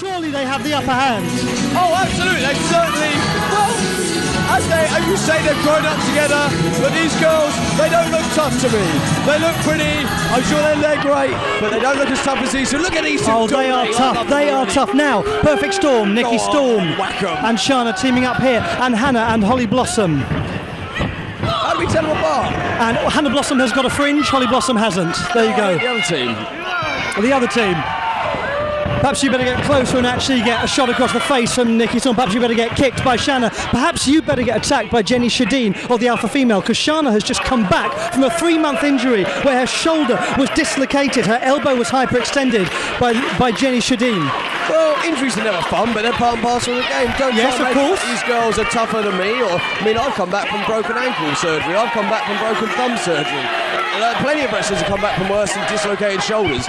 surely they have the upper hand. Oh, absolutely. They certainly, well, as you say, they've grown up together, but these girls, they don't look tough to me. They look pretty. I'm sure they're great, but they don't look as tough as these two. Look at these two. Oh, they are tough. They are tough. Now, Perfect Storm, Nikki Storm, and Shanna teaming up here, and Hannah and Holly Blossom. How do we tell them apart? And Hannah Blossom has got a fringe, Holly Blossom hasn't. There you go. The other team. The other team. Perhaps you better get closer and actually get a shot across the face from Nikki Storm. Perhaps you better get kicked by Shanna. Perhaps you better get attacked by Jenny Shadeen or the alpha female, because Shanna has just come back from a 3-month injury where her shoulder was dislocated, her elbow was hyperextended by Jenny Shadeen. Well, injuries are never fun, but they're part and parcel of the game. Yes, of course. These girls are tougher than me. I've come back from broken ankle surgery. I've come back from broken thumb surgery. Plenty of wrestlers have come back from worse than dislocated shoulders.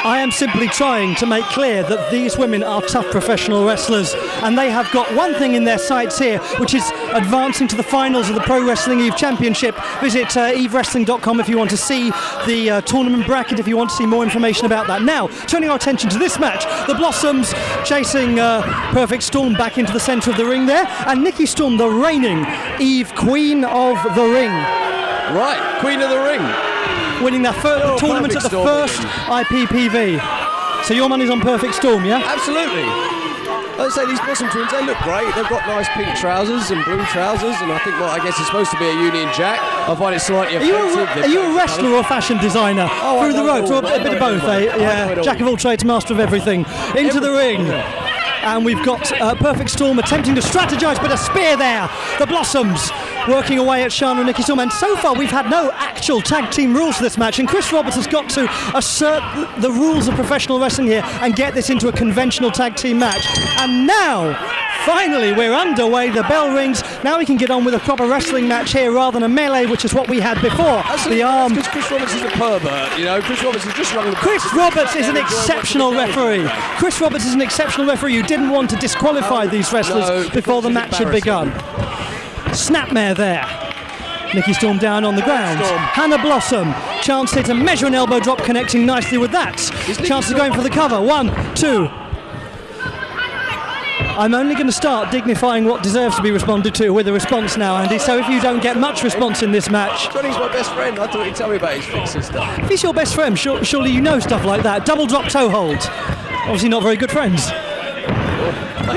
I am simply trying to make clear that these women are tough professional wrestlers, and they have got one thing in their sights here, which is advancing to the finals of the Pro Wrestling Eve Championship. Visit evewrestling.com if you want to see the tournament bracket, if you want to see more information about that. Now, turning our attention to this match, the Blossoms chasing Perfect Storm back into the centre of the ring there, and Nikki Storm, the reigning Eve Queen of the Ring. Right, Queen of the Ring. Winning their tournament at the first IPPV. So your money's on Perfect Storm, yeah? Absolutely. Let's say these Blossom twins, they look great. They've got nice pink trousers and blue trousers, and I think what I guess is supposed to be a Union Jack. I find it slightly offensive. Are you a wrestler or a fashion designer? Through the ropes, or a bit of both, eh? Yeah, jack of all trades, master of everything. Into the ring. And we've got Perfect Storm attempting to strategize, but a spear there. The Blossoms working away at Shanna and Nikki Storm. And so far, we've had no actual tag team rules for this match. And Chris Roberts has got to assert the rules of professional wrestling here and get this into a conventional tag team match. And now, finally, we're underway. The bell rings. Now we can get on with a proper wrestling match here rather than a melee, which is what we had before. The arm. Because Chris Roberts is a pervert, you know. Chris Roberts has just run the. Chris Roberts is an exceptional referee. Chris Roberts is an exceptional referee who didn't want to disqualify these wrestlers before the match had begun. Snapmare there. Nikki Storm down on the ground. Hannah Blossom. Chance here to measure an elbow drop, connecting nicely with that. Chance of going for the cover. 1, 2. I'm only going to start dignifying what deserves to be responded to with a response now, Andy. So if you don't get much response in this match... Johnny's my best friend. I thought he'd tell me about his fixing stuff. If he's your best friend, surely you know stuff like that. Double drop toe hold. Obviously not very good friends.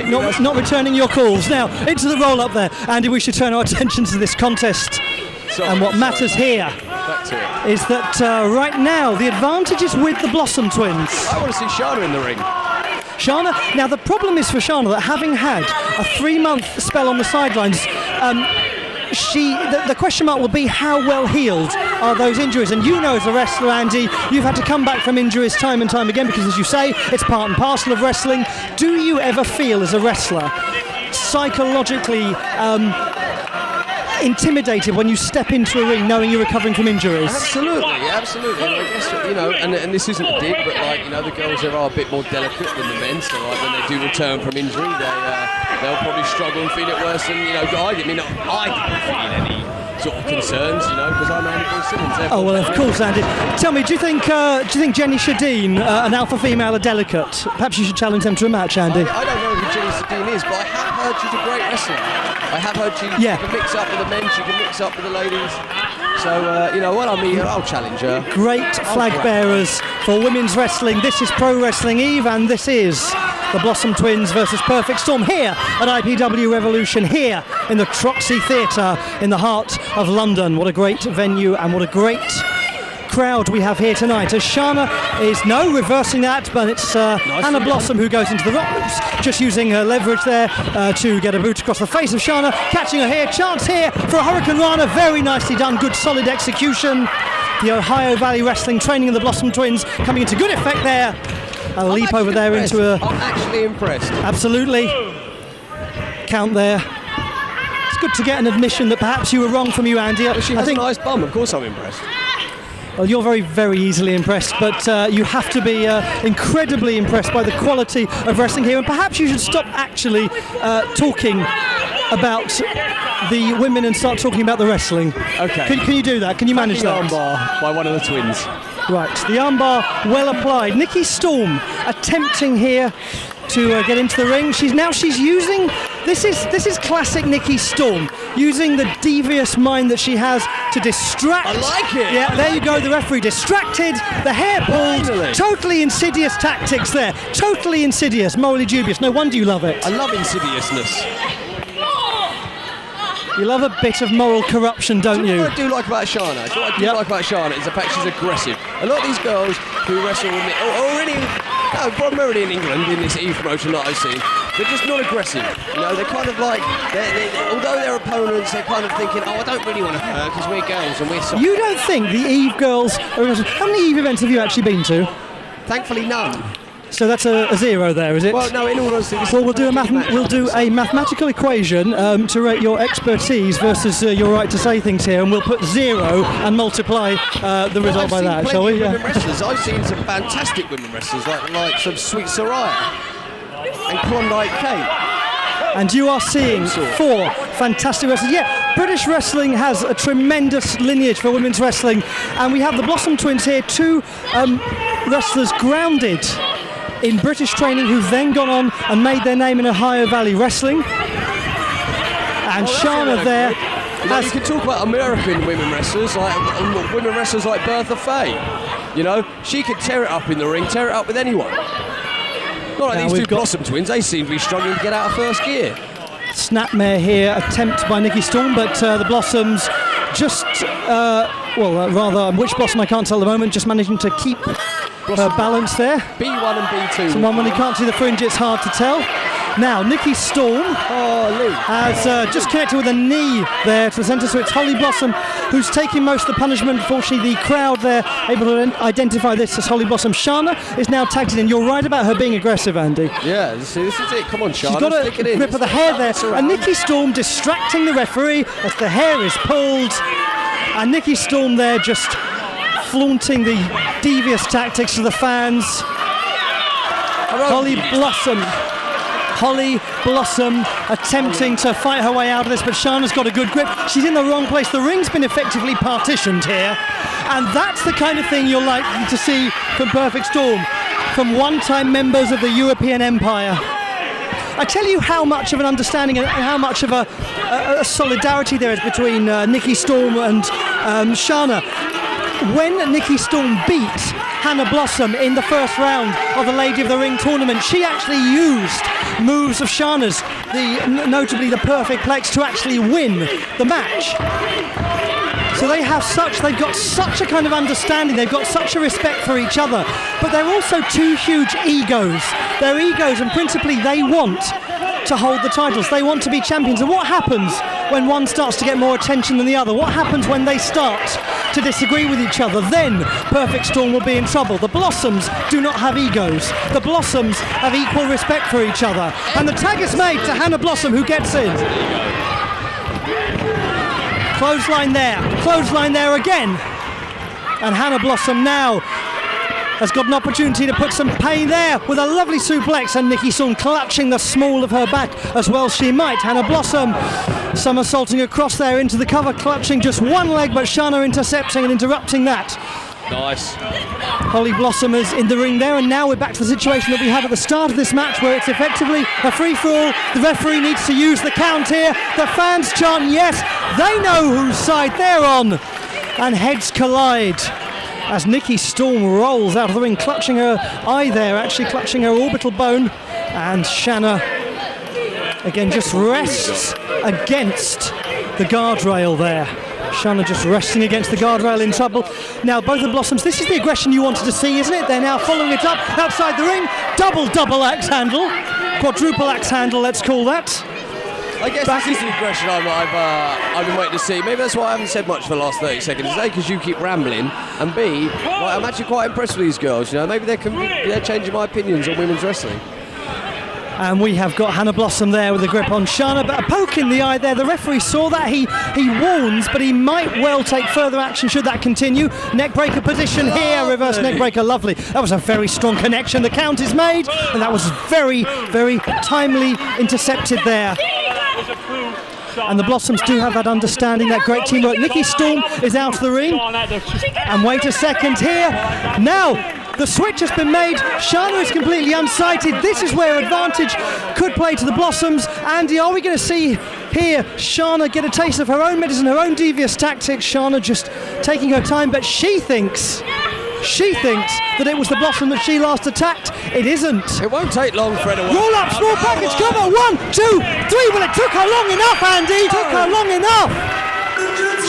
Not returning your calls. Now, into the roll-up there. Andy, we should turn our attention to this contest. And what matters here is that right now the advantage is with the Blossom twins. I want to see Shanna in the ring. Shanna, now the problem is for Shanna that having had a 3-month spell on the sidelines, the question mark will be how well healed are those injuries. And you know, as a wrestler, Andy, you've had to come back from injuries time and time again because, as you say, it's part and parcel of wrestling. Do you ever feel as a wrestler psychologically intimidated when you step into a ring knowing you're recovering from injuries? Absolutely. And I guess, you know, and this isn't a dig, but like, you know, the girls there are a bit more delicate than the men, so like when they do return from injury, they'll probably struggle and feel it worse than, you know, I didn't feel any sort of concerns, you know, because I'm Andy Simmons. Oh well, of course, Andy. Tell me, do you think Jenny Shadeen, an alpha female, are delicate? Perhaps you should challenge them to a match, Andy. I don't know who Jenny Shadeen is, but I have heard she's a great wrestler. I have heard she can mix up with the men, she can mix up with the ladies. So, you know what, I'll challenge her. Great flag bearers for women's wrestling. This is Pro Wrestling Eve, and this is the Blossom Twins versus Perfect Storm here at IPW Revolution, here in the Troxy Theatre in the heart of London. What a great venue and what a great crowd we have here tonight. As Shanna is reversing that, but it's Hannah Blossom who goes into the ropes, just using her leverage there to get a boot across the face of Shanna, catching her here. Chance here for a Hurricane Rana, very nicely done, good solid execution. The Ohio Valley Wrestling training of the Blossom Twins coming into good effect there. A leap over there into a... I'm actually impressed. Absolutely. Count there. It's good to get an admission that perhaps you were wrong from you, Andy. Well, she has a nice bum, of course I'm impressed. Well, you're very, very easily impressed, but you have to be incredibly impressed by the quality of wrestling here, and perhaps you should stop actually talking about the women and start talking about the wrestling. Okay. Can you do that? Can you manage that? Armbar by one of the twins. Right, the armbar well applied. Nikki Storm attempting here to get into the ring. She's using, this is classic Nikki Storm, using the devious mind that she has to distract. I like it. Yeah, there you go, the referee distracted, the hair pulled. Finally. Totally insidious tactics there. Totally insidious, morally dubious. No wonder you love it. I love insidiousness. You love a bit of moral corruption, don't you? What I do like about Shanna, is the fact she's aggressive. A lot of these girls who wrestle with me, primarily in England, in this Eve promotion that I've seen, they're just not aggressive. You know, they're kind of like, although they're opponents, they're kind of thinking, I don't really want to hurt because we're girls and we're soft. You don't think the Eve girls are aggressive? How many Eve events have you actually been to? Thankfully, none. So that's a zero there, is it? Well, no, in all honesty, well, we'll do a mathematical equation to rate your expertise versus your right to say things here, and we'll put 0 and multiply the result by that, shall we? Women wrestlers. I've seen some fantastic women wrestlers, like some Sweet Soraya and Klondike Kate. And you are seeing 4 fantastic wrestlers. Yeah, British wrestling has a tremendous lineage for women's wrestling, and we have the Blossom Twins here, 2 wrestlers grounded in British training who've then gone on and made their name in Ohio Valley Wrestling. And Shanna there. You can talk about American women wrestlers, like women wrestlers like Bertha Faye. You know, she could tear it up in the ring, tear it up with anyone. Not like these 2 Blossom Twins, they seem to be struggling to get out of first gear. Snapmare here, attempt by Nikki Storm, but the Blossoms just, rather, which Blossom I can't tell at the moment, just managing to keep her balance there. B1 and B2. Someone, when you can't see the fringe, it's hard to tell. Now, Nikki Storm has just connected with a knee there to the centre, so it's Holly Blossom who's taking most of the punishment. Fortunately, the crowd there able to identify this as Holly Blossom. Shanna is now tagged in. You're right about her being aggressive, Andy. Yeah, this is it. Come on, Shanna. She's got a grip of the hair there. And Nikki Storm distracting the referee as the hair is pulled. And Nikki Storm there just flaunting the devious tactics to the fans. Holly Blossom attempting to fight her way out of this, but Shanna's got a good grip. She's in the wrong place. The ring's been effectively partitioned here, and that's the kind of thing you're likely to see from Perfect Storm, from one-time members of the European Empire. I tell you how much of an understanding and how much of a solidarity there is between Nikki Storm and Shanna. When Nikki Storm beat Hannah Blossom in the first round of the Lady of the Ring tournament, she actually used moves of Shanna's, notably the Perfect Plex, to actually win the match. So they've got such a kind of understanding, they've got such a respect for each other, but they're also 2 huge egos. They're egos, and principally they want to hold the titles. They want to be champions. And what happens when one starts to get more attention than the other? What happens when they start to disagree with each other? Then Perfect Storm will be in trouble. The Blossoms do not have egos. The Blossoms have equal respect for each other. And the tag is made to Hannah Blossom, who gets in. Clothesline there again. And Hannah Blossom now has got an opportunity to put some pain there with a lovely suplex, and Nikki Storm clutching the small of her back as well she might. Hannah Blossom somersaulting across there into the cover, clutching just one leg, but Shanna intercepting and interrupting that. Nice. Holly Blossom is in the ring there, and now we're back to the situation that we had at the start of this match, where it's effectively a free-for-all. The referee needs to use the count here. The fans chant yes. They know whose side they're on. And heads collide as Nikki Storm rolls out of the ring, clutching her eye there, actually clutching her orbital bone. And Shanna, again, just rests against the guardrail there. Shanna just resting against the guardrail, in trouble. Now, both the Blossoms, this is the aggression you wanted to see, isn't it? They're now following it up outside the ring. Double axe handle. Quadruple axe handle, let's call that. I guess this is the aggression I've been waiting to see. Maybe that's why I haven't said much for the last 30 seconds. A, because you keep rambling, and B, I'm actually quite impressed with these girls. You know, maybe they're changing my opinions on women's wrestling. And we have got Hannah Blossom there with a grip on Shanna, but a poke in the eye there. The referee saw that. He warns, but he might well take further action should that continue. Neckbreaker position here, reverse neckbreaker, lovely. That was a very strong connection. The count is made, and that was very, very timely intercepted there. And the Blossoms do have that understanding, that great teamwork. Nikki Storm is out of the ring. And wait a second here. Now, The switch has been made. Shanna is completely unsighted. This is where advantage could play to the Blossoms. Andy, are we going to see here Shanna get a taste of her own medicine, her own devious tactics? Shanna just taking her time, but she thinks that it was the Blossom that she last attacked. It isn't. It won't take long for anyone. Roll up, small package cover. 1, 2, 3. Well, it took her long enough, Andy. Took her long enough.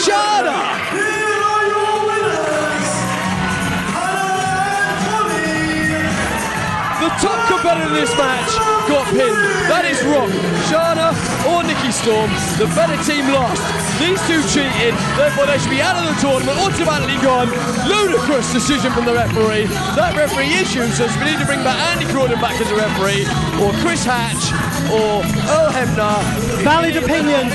Shanna! The top competitor in this match got pinned. That is wrong. Shanna or Nikki Storm, the better team lost. These two cheated, therefore they should be out of the tournament, automatically gone. Ludicrous decision from the referee. That referee issues us. We need to bring back Andy Crawdon back as a referee, or Chris Hatch, or Earl Hebner. Valid opinions.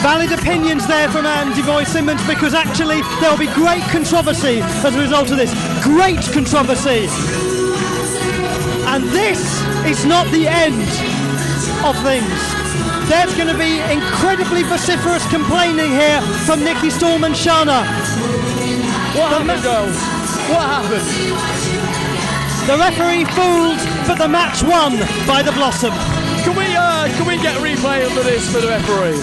Valid opinions there from Andy Boy Simmons, because actually there'll be great controversy as a result of this. Great controversy. And this is not the end of things. There's going to be incredibly vociferous complaining here from Nikki Storm and Shanna. What happened, girls? What happened? The referee fooled, but the match won by the Blossom. Can we get a replay of this for the referee?